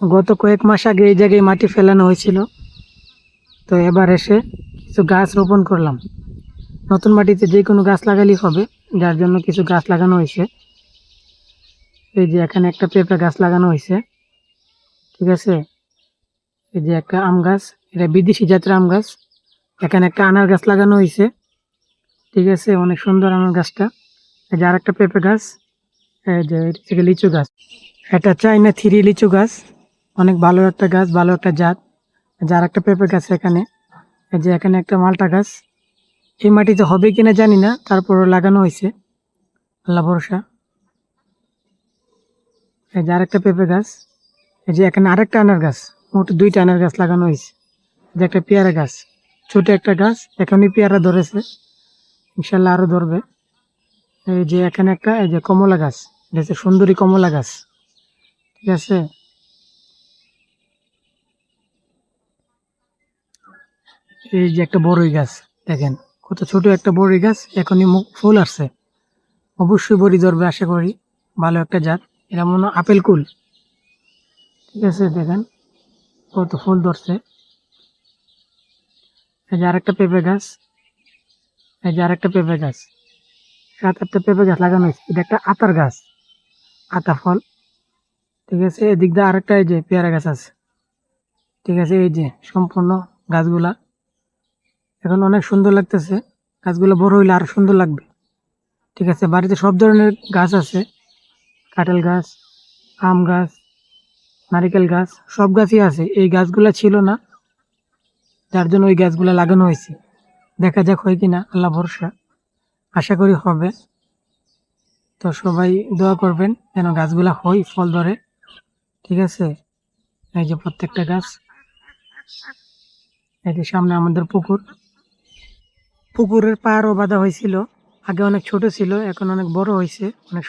গত কয়েক মাস আগে এই জায়গায় মাটি ফেলানো হয়েছিল, তো এবার এসে কিছু গাছ রোপণ করলাম। নতুন মাটিতে যে কোনো গাছ লাগালেই হবে, যার জন্য কিছু গাছ লাগানো হয়েছে। এই যে এখানে একটা পেঁপে গাছ লাগানো হয়েছে, ঠিক আছে। এই যে একটা আম গাছ, এটা বিদেশি জাতের আম গাছ। এখানে একটা আনার গাছ লাগানো হয়েছে, ঠিক আছে, অনেক সুন্দর আনার গাছটা। এই যে আর একটা পেঁপে গাছ। এই যে এটা থেকে লিচু গাছ, এটা চাইনা থ্রি লিচু গাছ, অনেক ভালো একটা গাছ, ভালো একটা জাত। যার একটা পেঁপে গাছ এখানে। এই যে এখানে একটা মালটা গাছ। এই মাটিতে হবে কিনা জানি না, তারপরও লাগানো হয়েছে, আল্লাহ ভরসা। এই যে আরেকটা পেঁপে গাছ। এই যে এখানে আরেকটা আনার গাছ, মোট দুইটা আনার গাছ লাগানো হয়েছে। এই যে একটা পেয়ারা গাছ, ছোট একটা গাছ, এখনই পেয়ারা ধরেছে, ইনশাল্লাহ আরো ধরবে। এই যে এখানে একটা, এই যে কমলা গাছ, এটা হচ্ছে সুন্দরী কমলা গাছ, ঠিক আছে। এই যে একটা বড়ই গাছ, দেখেন কত ছোট একটা বড়ই গাছ, এখনই ফুল আসছে, অবশ্যই বড়ি ধরবে আশা করি, ভালো একটা জাত। এটা মনে হয় আপেল কুল, ঠিক আছে, দেখেন কত ফুল ধরছে। এই যে আরেকটা পেঁপে গাছ, এই যে আরেকটা পেঁপে গাছ, 7-8টা পেঁপে গাছ লাগানো হয়েছে। এটা একটা আতার গাছ, আতা ফল, ঠিক আছে। এদিক দিয়ে আরেকটা, এই যে পেয়ারা গাছ আছে, ঠিক আছে। এই যে সম্পূর্ণ গাছগুলা এখন অনেক সুন্দর লাগতেছে, গাছগুলো বড় হইলে আরো সুন্দর লাগবে, ঠিক আছে। বাড়িতে সব ধরনের গাছ আছে, কাঁঠাল গাছ, আম গাছ, নারিকেল গাছ, সব গাছই আছে। এই গাছগুলা ছিল না, যার জন্য ওই গাছগুলা লাগানো হয়েছে। দেখা যাক হয় কিনা, আল্লাহ ভরসা, আশা করি হবে। তো সবাই দোয়া করবেন যেন গাছগুলা হয়, ফল ধরে, ঠিক আছে। এই যে প্রত্যেকটা গাছ, এই যে সামনে আমাদের পুকুর, পুকুরের পাড়ও বাঁধা হয়েছিল, আগে অনেক ছোট ছিল, এখন অনেক বড় হয়েছে, অনেক